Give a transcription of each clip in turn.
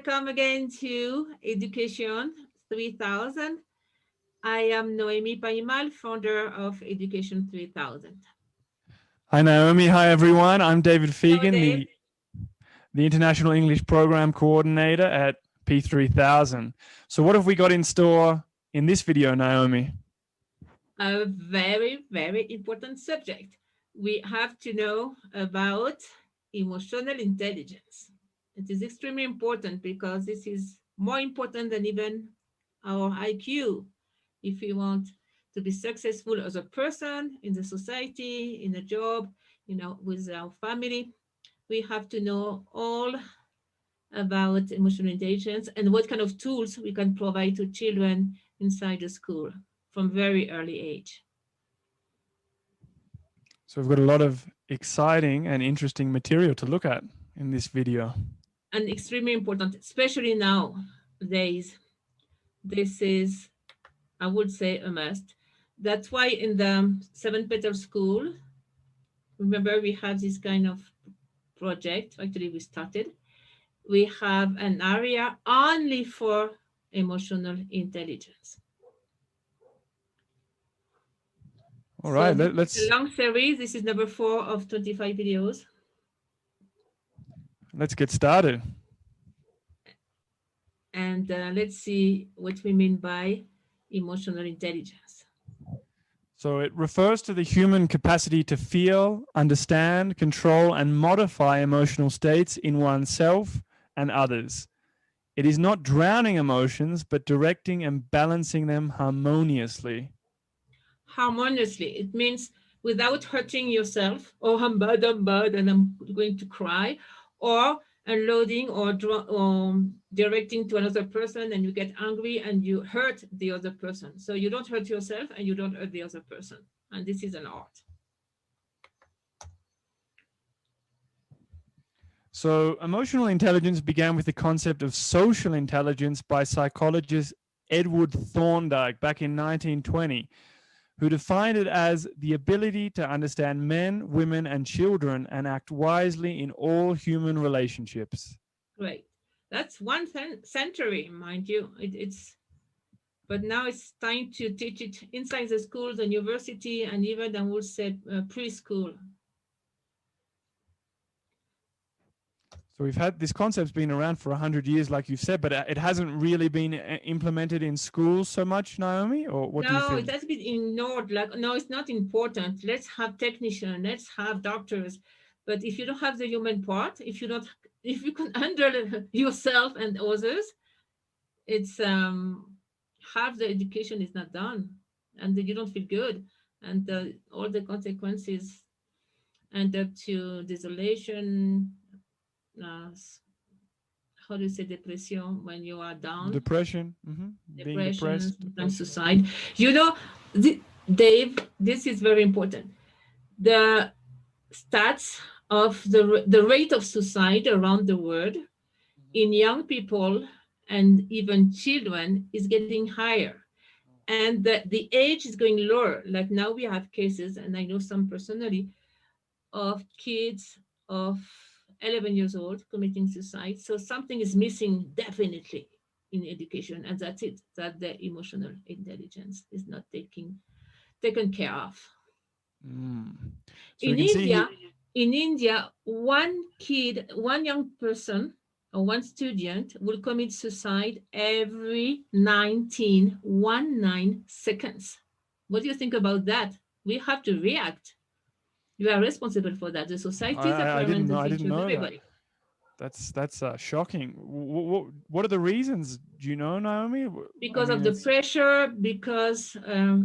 welcome again to Education 3000. I am Noemi Paimal, founder of Education 3000. Hi, Naomi. Hi, everyone. I'm David Hello, Fegan, Dave. the International English Program Coordinator at P3000. So what have we got in store in this video, Naomi? A very, very important subject. We have to know about emotional intelligence. It is extremely important because this is more important than even our IQ. If we want to be successful as a person in the society, in a job, with our family, we have to know all about emotional intelligence and what kind of tools we can provide to children inside the school from very early age. So we've got a lot of exciting and interesting material to look at in this video. And extremely important, especially nowadays. This is, I would say, a must. That's why in the Seven Petal School, remember we have this kind of project. Actually, we started. We have an area only for emotional intelligence. All right, so let's it's a long series. This is number 4 of 25 videos. Let's get started. And let's see what we mean by emotional intelligence. So it refers to the human capacity to feel, understand, control, and modify emotional states in oneself and others. It is not drowning emotions, but directing and balancing them harmoniously. Harmoniously, it means without hurting yourself, oh, I'm bad, and I'm going to cry, or unloading or directing to another person and you get angry and you hurt the other person. So you don't hurt yourself and you don't hurt the other person. And this is an art. So emotional intelligence began with the concept of social intelligence by psychologist Edward Thorndike back in 1920, who defined it as the ability to understand men, women, and children and act wisely in all human relationships. Great. That's one century, mind you. But now it's time to teach it inside the schools, the university, and even, I would say, preschool. So we've had this concept's been around for 100 years, like you've said, but it hasn't really been implemented in schools so much, Naomi, or what do you think? No, it has been ignored. Like, no, it's not important. Let's have technicians, let's have doctors. But if you don't have the human part, if you can handle yourself and others, it's half the education is not done, and you don't feel good, and all the consequences end up to desolation. How do you say depression when you are down? Depression. Being depressed. Sometimes suicide. Dave, this is very important. The stats of the rate of suicide around the world in young people and even children is getting higher. And the age is going lower. Like now we have cases, and I know some personally, of kids of 11 years old committing suicide. So something is missing definitely in education, and that's it, that the emotional intelligence is not taken care of. So In India, one young person or one student will commit suicide every 19 seconds. What do you think about that? We have to react. You are responsible for that. The society, the parents, the teachers, everybody. That's shocking. What are the reasons? Do you know, Naomi? Because of the pressure, because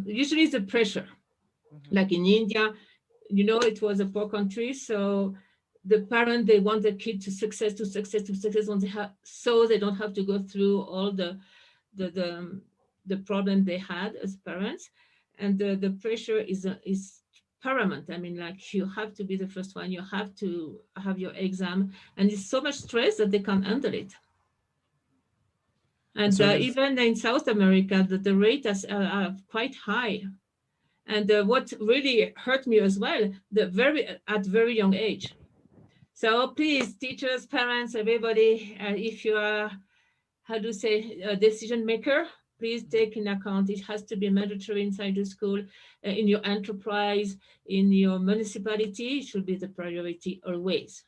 usually it's the pressure. Like in India, it was a poor country, so the parent, they want the kid to success so they don't have to go through all the problem they had as parents. And the pressure is paramount. I mean, like, you have to be the first one, you have to have your exam, and it's so much stress that they can't handle it. And so even in South America, the rate are quite high. And what really hurt me as well, at very young age. So please, teachers, parents, everybody, if you are how do you say, a decision maker, please take in account it has to be mandatory inside the school, in your enterprise, in your municipality. It should be the priority always.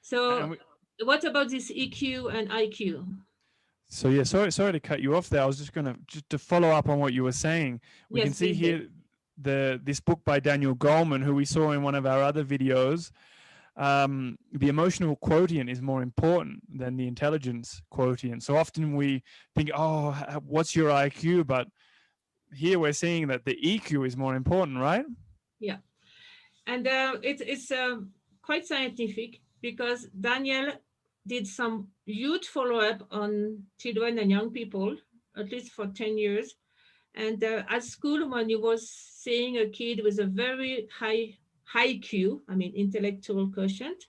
So, And what about this EQ and IQ? so yeah, sorry to cut you off there. I was just going to just to follow up on what you were saying. We can Yes, see please do. here this book by Daniel Goleman, who we saw in one of our other videos. The emotional quotient is more important than the intelligence quotient. So often we think, oh, what's your IQ? But here we're seeing that the EQ is more important, right? Yeah, and it's quite scientific because Daniel did some huge follow up on children and young people, at least for 10 years. And at school, when he was seeing a kid with a very high Q, I mean intellectual quotient,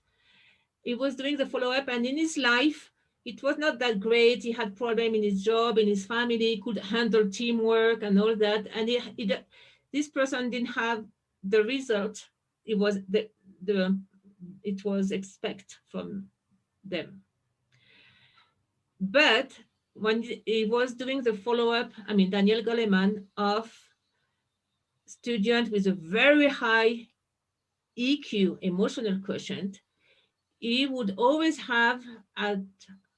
he was doing the follow up, and in his life, it was not that great. He had problem in his job, in his family, he could handle teamwork and all that, and this person didn't have the result. It was the it was expect from them, but when he was doing the follow up, I mean Daniel Goleman of student with a very high EQ, emotional quotient, he would always have at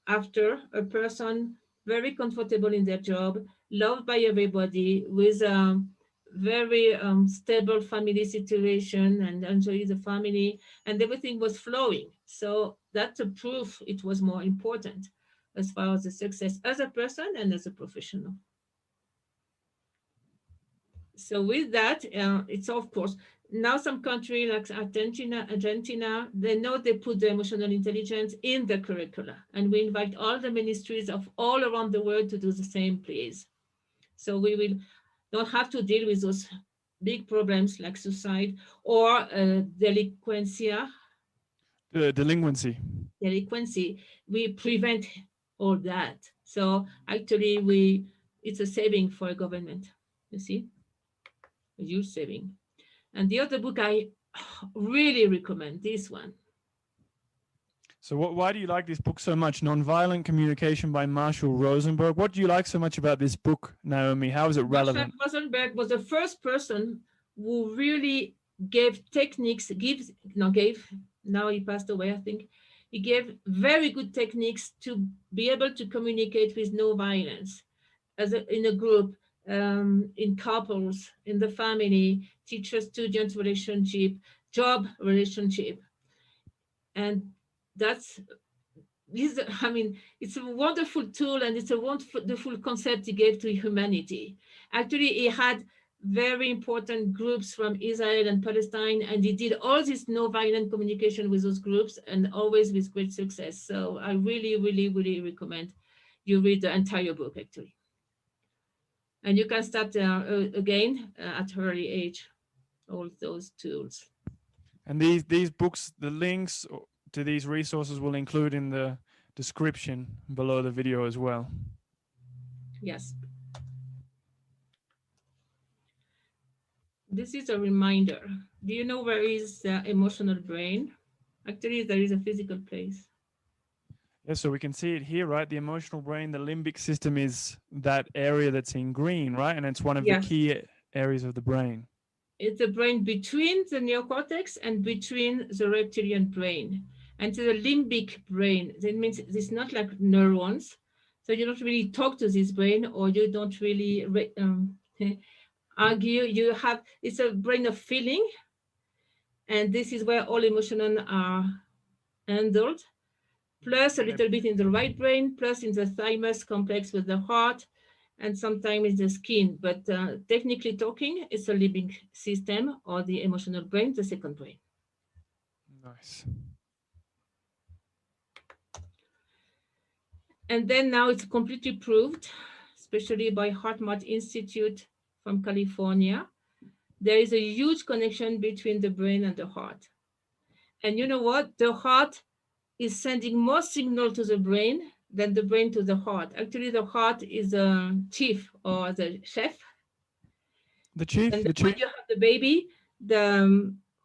after a person very comfortable in their job, loved by everybody, with a very stable family situation and enjoy the family, and everything was flowing. So that's a proof it was more important as far as the success as a person and as a professional. So with that, it's of course now some country like Argentina, they know they put the emotional intelligence in the curricula, and we invite all the ministries of all around the world to do the same, please. So we will don't have to deal with those big problems like suicide or delinquencia, The delinquency. delinquency. We prevent all that. So actually, we it's a saving for a government. You see, a huge saving. And the other book I really recommend this one. So why do you like this book so much? Nonviolent Communication by Marshall Rosenberg. What do you like so much about this book, Naomi? How is it Marshall relevant? Rosenberg was the first person who really gave techniques, gives, no, gave, now he passed away, I think. He gave very good techniques to be able to communicate with no violence in a group, in couples, in the family, teacher-student relationship, job relationship. And that's I mean, it's a wonderful tool and it's a wonderful concept he gave to humanity. Actually, he had very important groups from Israel and Palestine, and he did all this no violent communication with those groups and always with great success. So I really, really, really recommend you read the entire book, actually. And you can start again at early age, all those tools. And these books, the links to these resources will include in the description below the video as well. Yes. This is a reminder. Do you know where is the emotional brain? Actually, there is a physical place. Yeah, so we can see it here, right? The emotional brain, the limbic system is that area that's in green, right? And it's one of the Yes. key areas of the brain. It's the brain between the neocortex and between the reptilian brain. And to the limbic brain, that means it's not like neurons. So you don't really talk to this brain or you don't really argue. It's a brain of feeling. And this is where all emotions are handled, plus a little bit in the right brain, plus in the thymus complex with the heart, and sometimes in the skin. But technically talking, it's a limbic system or the emotional brain, the second brain. Nice. And then now it's completely proved, especially by HeartMath Institute from California. There is a huge connection between the brain and the heart. And you know what? The heart is sending more signal to the brain than the brain to the heart. Actually, the heart is a chief or the chef. The chief, And the when chief. you have the baby,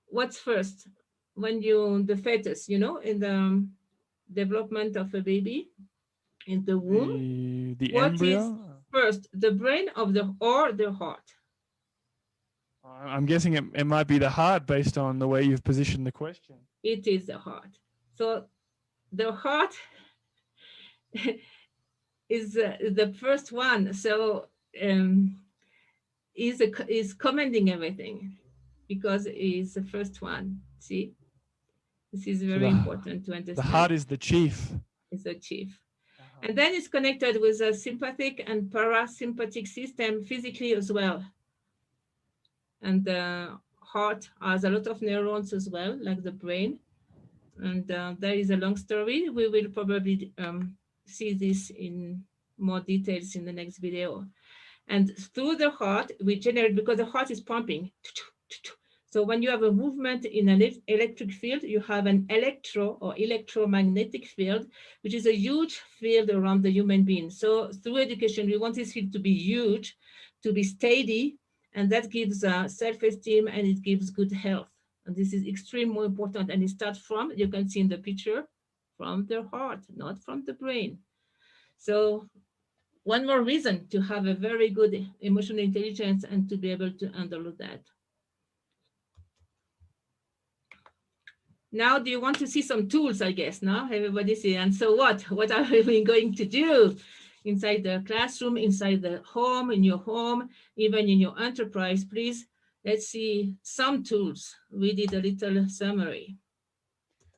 what's first? When you the fetus, in the development of a baby, In the womb, The what is embryo. first, the brain of the or the heart? I'm guessing it might be the heart based on the way you've positioned the question. It is the heart. So the heart is the first one. So um, is commanding everything because it's the first one. See, this is So very important to the heart understand. is the chief. It's the chief. Uh-huh. And then it's connected with a sympathetic and parasympathetic system physically as well. And the heart has a lot of neurons as well, like the brain. And there is a long story. We will probably see this in more details in the next video. And through the heart, we generate, because the heart is pumping. So when you have a movement in an electric field, you have an electro or electromagnetic field, which is a huge field around the human being. So through education, we want this field to be huge, to be steady, and that gives self-esteem and it gives good health. And this is extremely important. And it starts from, you can see in the picture, from the heart, not from the brain. So one more reason to have a very good emotional intelligence and to be able to handle that. Now, do you want to see some tools? I guess now everybody see. And so what? What are we going to do inside the classroom, inside the home, in your home, even in your enterprise? Please, let's see some tools. We did a little summary.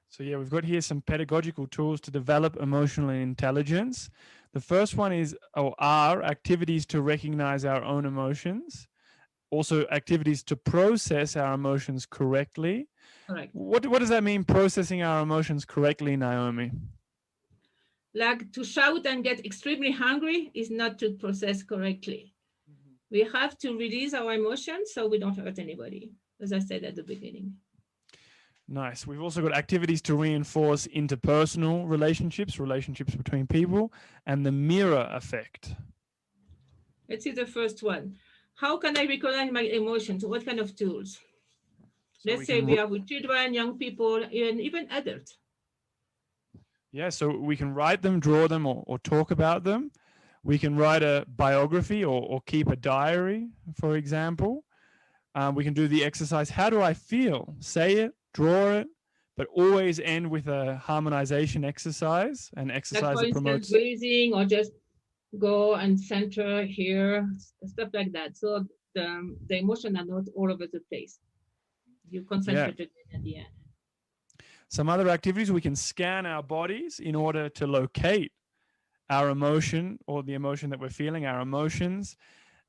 So yeah, we've got here some pedagogical tools to develop emotional intelligence. The first one is or are activities to recognize our own emotions. Also activities to process our emotions correctly. Correct. What does that mean, processing our emotions correctly, Naomi? Like to shout and get extremely hungry is not to process correctly. We have to release our emotions so we don't hurt anybody, as I said at the beginning. Nice. We've also got activities to reinforce interpersonal relationships, relationships between people, and the mirror effect. Let's see the first one. How can I recognize my emotions? What kind of tools? So Let's say we are with children, young people, and even adults. yeah, so we can write them, draw them, or talk about them. We can write a biography or keep a diary, for example. We can do the exercise, how do I feel? Say it, draw it, but always end with a harmonization exercise, an Like, exercise for that instance, promotes. breathing or just go and center here, stuff like that. So the emotion are not all over the place. You Yeah. concentrate again at the end. Some other activities, we can scan our bodies in order to locate our emotion or the emotion that we're feeling, our emotions.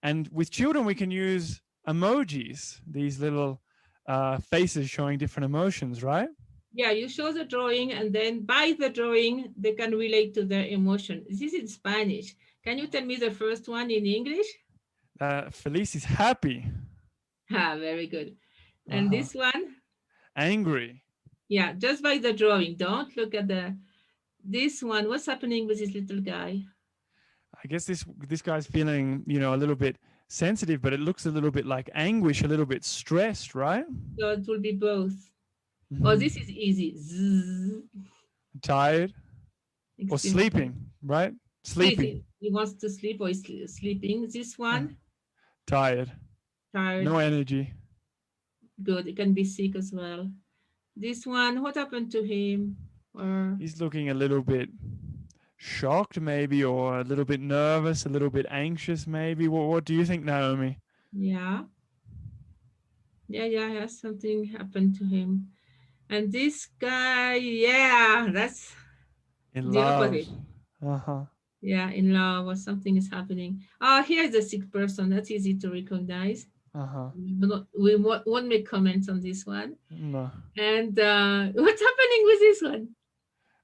And with children, we can use emojis, these little faces showing different emotions, right? Yeah, you show the drawing, and then by the drawing, they can relate to their emotion. This is in Spanish. Can you tell me the first one in English? Felice is happy. Ah, very good. And Uh-huh. this one? Angry. Yeah, just by the drawing. Don't look at the this one. What's happening with this little guy? I guess this guy's feeling, a little bit sensitive, but it looks a little bit like anguish, a little bit stressed, right? So it will be both. Oh, Mm-hmm. this is easy. Zzz. Tired or Extremely tired. sleeping, right? Sleeping. Sleeping. He wants to sleep or is sleeping. This Uh, one, tired. tired. No energy. Good. It can be sick as well. This one, what happened to him? Or He's looking a little bit shocked, maybe, or a little bit nervous, a little bit anxious, maybe. What do you think, Naomi? yeah, yeah. Something happened to him. And this guy, yeah, that's In the love. opposite. Uh huh. Yeah, in love or something is happening. Ah, here's a sick person. That's easy to recognize. Uh huh. We won't make comments on this one. No. And what's happening with this one?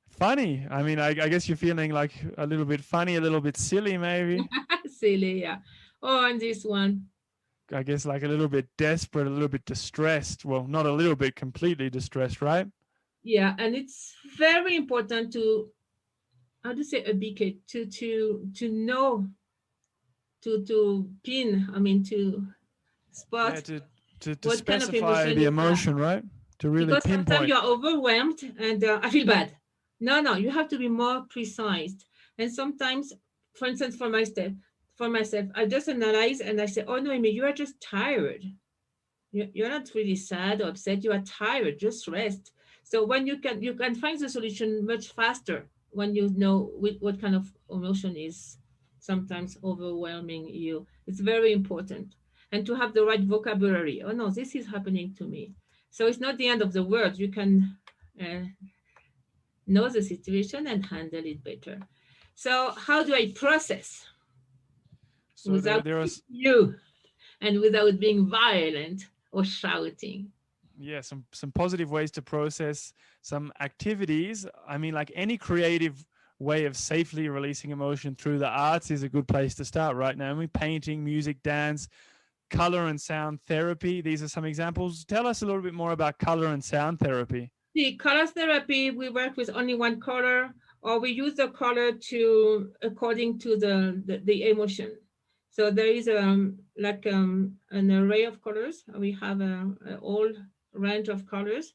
Funny. I mean, I guess you're feeling like a little bit funny, a little bit silly, maybe. Silly, yeah. Oh, and this one. I guess like a little bit desperate, a little bit distressed. Well, not a little bit, completely distressed, right? Yeah, and it's very important to how to say educate to know to pin. I mean to Yeah, spot to what kind of specify emotion the you have. emotion, right? To really Because sometimes pinpoint. you're overwhelmed and I feel bad. No, you have to be more precise. And sometimes, for instance, for myself, I just analyze and I say, "Oh no, Amy, you are just tired. You're not really sad or upset. You are tired. Just rest." So when you can find the solution much faster when you know what kind of emotion is sometimes overwhelming you. It's very important, and to have the right vocabulary. Oh no, this is happening to me. So it's not the end of the world. You can uh, know the situation and handle it better. So how do I process So without there are you and without being violent or shouting? yeah, some positive ways to process, some activities. I mean, like any creative way of safely releasing emotion through the arts is a good place to start, right, Naomi? Painting, music, dance, color and sound therapy. These are some examples. Tell us a little bit more about color and sound therapy. The color therapy, we work with only one color, or we use the color to according to the emotion. So there is like an array of colors. We have a whole range of colors,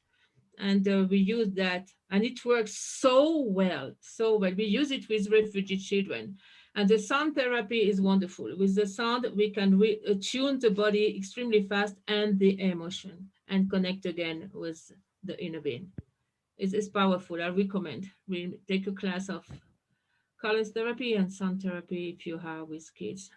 and we use that, and it works so well, so well. We use it with refugee children, and the sound therapy is wonderful. With the sound, we can tune the body extremely fast and the emotion, and connect again with the inner being. It's powerful. I recommend we take a class of colors therapy and sound therapy if you have with kids.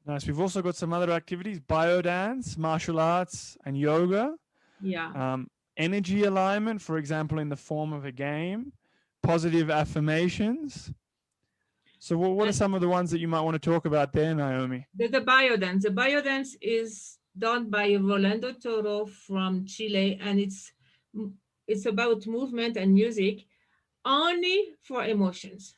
Nice. We've also got some other activities: biodance, martial arts, and yoga. Yeah. Um, Energy alignment, for example, in the form of a game. Positive affirmations. So, what are And some of the ones that you might want to talk about there, Naomi? the biodance. The biodance is done by Rolando Toro from Chile, and it's about movement and music only for emotions.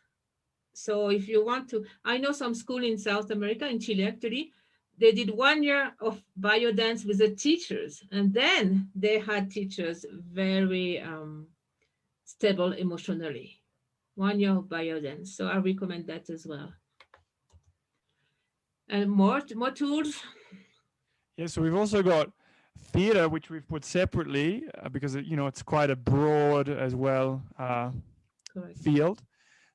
So if you want to, I know some school in South America, in Chile actually, they did 1 year of biodance with the teachers, and then they had teachers very stable emotionally. 1 year of biodance. So I recommend that as well. And more tools. Yeah, so we've also got theatre, which we've put separately because it's quite a broad as well Correct. field.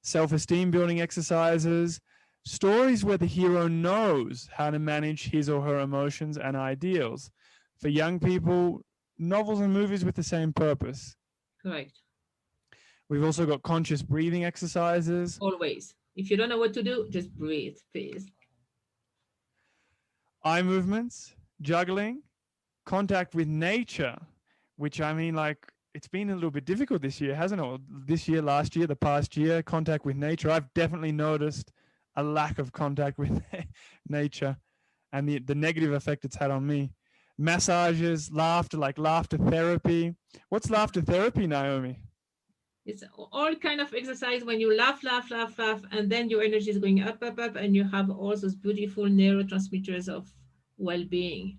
Self-esteem building exercises, stories where the hero knows how to manage his or her emotions and ideals. For young people, novels and movies with the same purpose. Correct. We've also got conscious breathing exercises, Always. If you don't know what to do, just breathe, please. eye movements, juggling, contact with nature, which I mean, like, it's been a little bit difficult this year, hasn't it? This year, last year, the past year, contact with nature. I've definitely noticed a lack of contact with nature and the negative effect it's had on me. Massages, laughter, like laughter therapy. What's laughter therapy, Naomi? It's all kind of exercise when you laugh, laugh, laugh, laugh, and then your energy is going up, up, up, and you have all those beautiful neurotransmitters of well-being,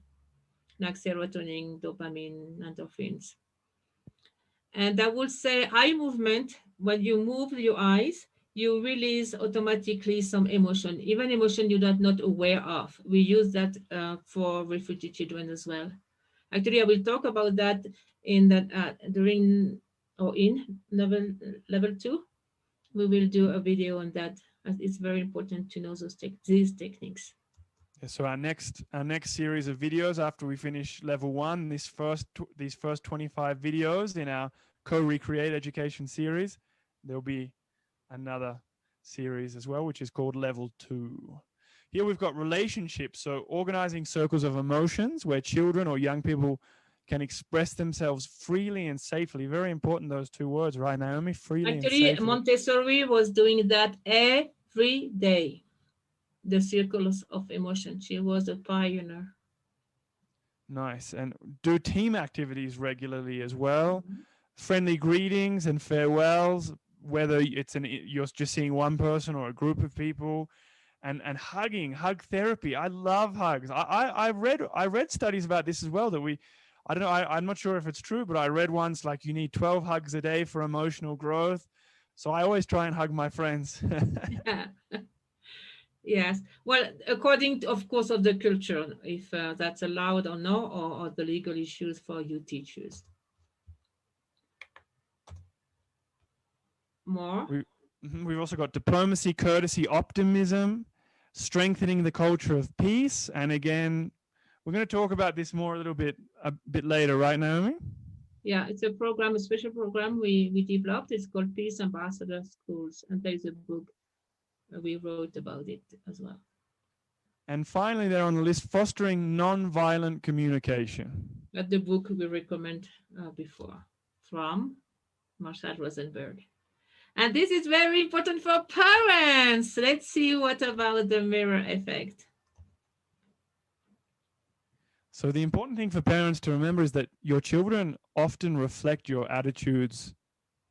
like serotonin, dopamine, endorphins. And I would say eye movement, when you move your eyes, you release automatically some emotion, even emotion you're not aware of. We use that for refugee children as well. Actually, I will talk about that in that during or in level 2. We will do a video on that, as it's very important to know these techniques. Yeah, so our next series of videos after we finish level one, these first 25 videos in our co-recreate education series, there'll be another series as well, which is called level 2. Here we've got relationships, so organizing circles of emotions where children or young people can express themselves freely and safely. Very important, those two words, right, Naomi? Freely and Actually, safely. Montessori was doing that every day. The circles of emotion. She was a pioneer. Nice. And do team activities regularly as well. Mhm. Friendly greetings and farewells, whether you're just seeing one person or a group of people, and hug therapy. I love hugs. I read studies about this as well that I don't know, I'm not sure if it's true, but I read once like you need 12 hugs a day for emotional growth. So I always try and hug my friends. Yeah. Yes. Well, according, of course, of the culture, if that's allowed or no, or the legal issues for you teachers. More? We've also got diplomacy, courtesy, optimism, strengthening the culture of peace. And again, we're going to talk about this more a bit later, right, Naomi? Yeah, it's a program, a special program we developed. It's called Peace Ambassador Schools, and there is a book we wrote about it as well. And finally, they're on the list, fostering non-violent communication. But the book we recommend before from Marshall Rosenberg. And this is very important for parents. Let's see what about the mirror effect. So the important thing for parents to remember is that your children often reflect your attitudes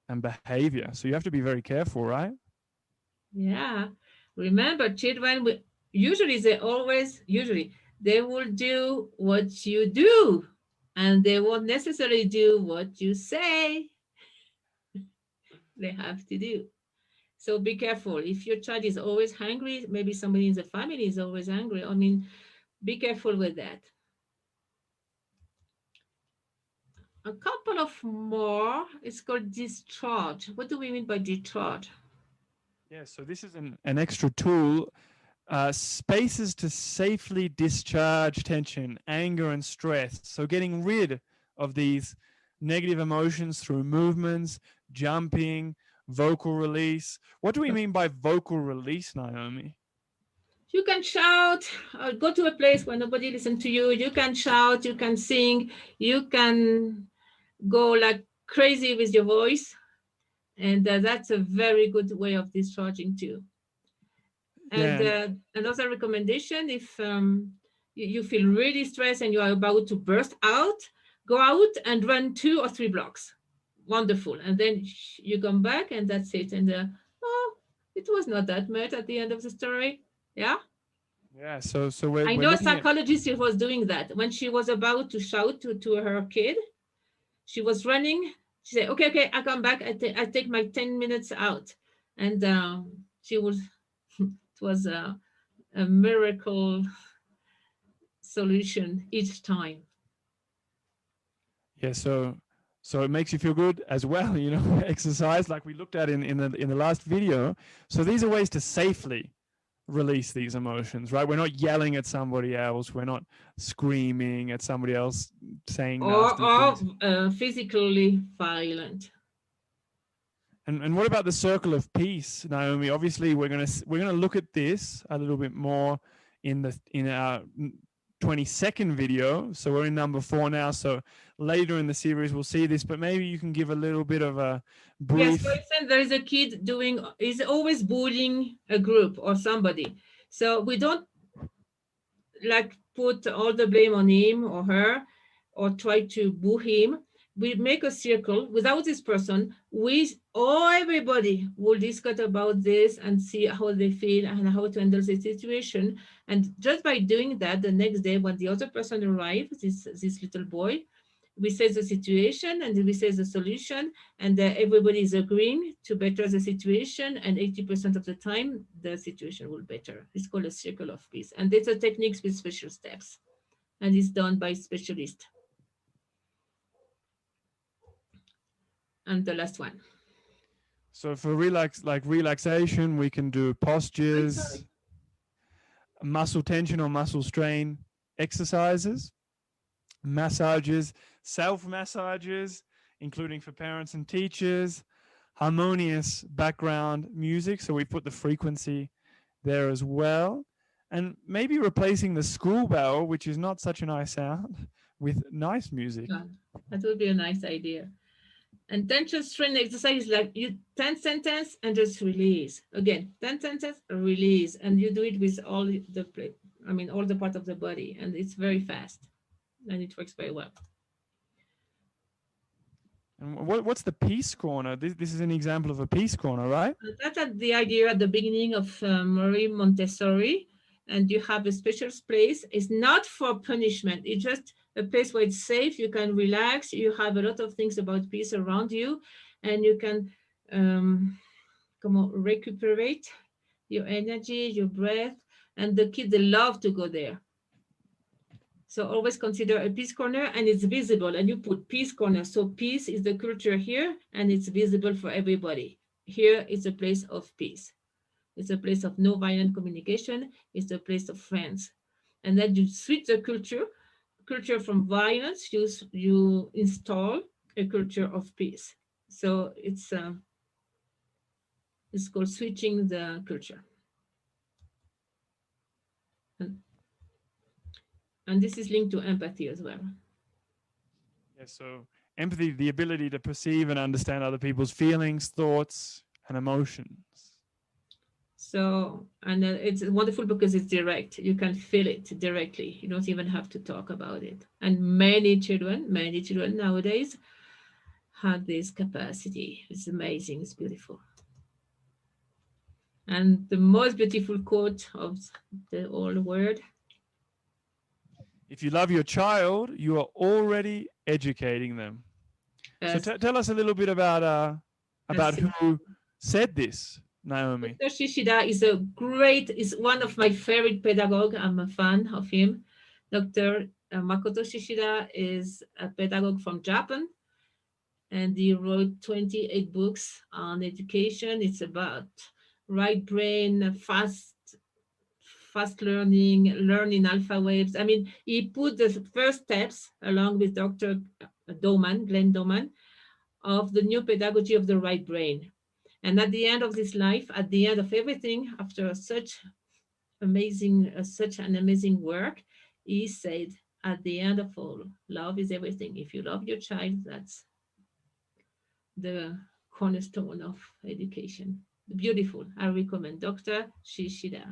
and behavior. So you have to be very careful, right? Yeah. Remember, children will, usually they will do what you do, and they won't necessarily do what you say they have to do. So be careful. If your child is always hungry, maybe somebody in the family is always angry. I mean, be careful with that. A couple of more. It's called discharge. What do we mean by discharge? Yeah, so this is an extra tool, spaces to safely discharge tension, anger, and stress. So getting rid of these negative emotions through movements, jumping, vocal release. What do we mean by vocal release, Naomi? You can shout, go to a place where nobody listens to you. You can shout, you can sing, you can go like crazy with your voice. And that's a very good way of discharging too. And Yeah, and another recommendation, if you feel really stressed and you are about to burst out, go out and run 2 or 3 blocks. Wonderful. And then you come back and that's it. And oh, it was not that much at the end of the story. Yeah. yeah. So we're I we're know a looking at. psychologist who was doing that. When she was about to shout to her kid, she was running. She said, okay, okay, I come back. I take my 10 minutes out. And she was, it was a miracle solution each time. Yeah, so it makes you feel good as well, exercise like we looked at in the last video. So these are ways to safely release these emotions, right? We're not yelling at somebody else, we're not screaming at somebody else, saying nasty Or things. physically violent. And what about the circle of peace, Naomi? Obviously, we're gonna look at this a little bit more in our 22nd video. So we're in number 4 now. So later in the series, we'll see this, but maybe you can give a little bit of a Yes, for brief. instance, there is a kid is always bullying a group or somebody. So we don't like put all the blame on him or her or try to boo him. We make a circle without this person. We all everybody will discuss about this and see how they feel and how to handle the situation. And just by doing that, the next day when the other person arrives, this little boy, we say the situation and we say the solution, and everybody is agreeing to better the situation, and 80% of the time the situation will better. It's called a circle of peace, and it's a technique with special steps, and it's done by specialists. And the last one. So for relaxation, we can do I'm sorry. postures, muscle tension or muscle strain exercises, massages, self massages, including for parents and teachers, harmonious background music. So we put the frequency there as well. And maybe replacing the school bell, which is not such a nice sound, with nice music. Yeah, that would be a nice idea. And tension strain exercise is like you tense sentence and just release. Again, tense sentence, release. And you do it with all the all the part of the body. And it's very fast. And it works very well. And what's the peace corner? This is an example of a peace corner, right? That's the idea at the beginning of Marie Montessori. And you have a special place. It's not for punishment. It's just a place where it's safe. You can relax. You have a lot of things about peace around you. And you can recuperate your energy, your breath. And the kids, they love to go there. So always consider a peace corner, and it's visible, and you put peace corner. So peace is the culture here, and it's visible for everybody. here is a place of peace. It's a place of no violent communication. It's a place of friends. And then you switch the culture from violence. You install a culture of peace. So it's called switching the culture. And, and this is linked to empathy as well. Yes, so empathy, the ability to perceive and understand other people's feelings, thoughts, and emotions. So, and it's wonderful because it's direct. You can feel it directly. You don't even have to talk about it. And many children nowadays have this capacity. It's amazing. It's beautiful. And the most beautiful quote of the whole world. If you love your child, you are already educating them. So tell us a little bit about who said this, Naomi. Dr. Shishida is one of my favorite pedagogues. I'm a fan of him. Dr. Makoto Shishida is a pedagogue from Japan, and he wrote 28 books on education. It's about right brain, fast learning alpha waves. I mean, he put the first steps along with Dr. Glenn Doman, of the new pedagogy of the right brain. And at the end of this life, at the end of everything, after such an amazing work, he said, at the end of all, love is everything. If you love your child, that's the cornerstone of education. Beautiful. I recommend Dr. Shishida.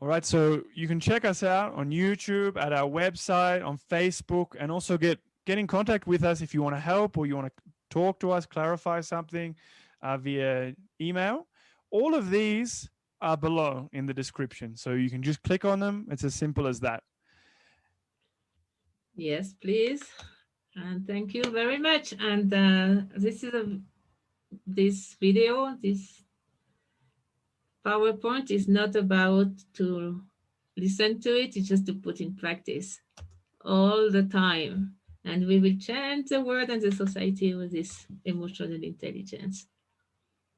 All right, so you can check us out on YouTube, at our website, on Facebook, and also get in contact with us if you want to help or you want to talk to us, clarify something via email. All of these are below in the description, so you can just click on them. It's as simple as that. Yes, please. And thank you very much. And this video, this PowerPoint is not about to listen to it, it's just to put in practice all the time. And we will change the world and the society with this emotional intelligence.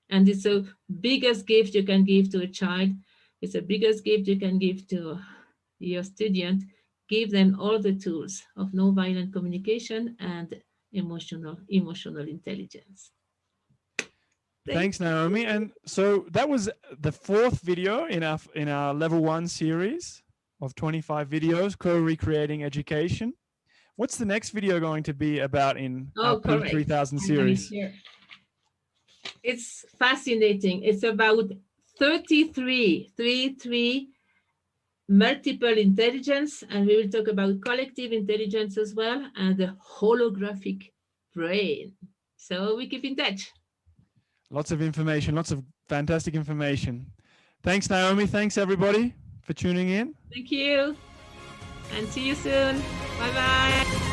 And it's the biggest gift you can give to a child. It's the biggest gift you can give to your student. Give them all the tools of nonviolent communication and emotional intelligence. Thanks, Naomi. And so that was the fourth video in our level 1 series of 25 videos, co-recreating education. What's the next video going to be about in our P3000 series? It's fascinating. It's about 33 multiple intelligence, and we will talk about collective intelligence as well, and the holographic brain. So we keep in touch. Lots of information, lots of fantastic information. Thanks, Naomi. Thanks, everybody, for tuning in. Thank you. And see you soon. Bye-bye.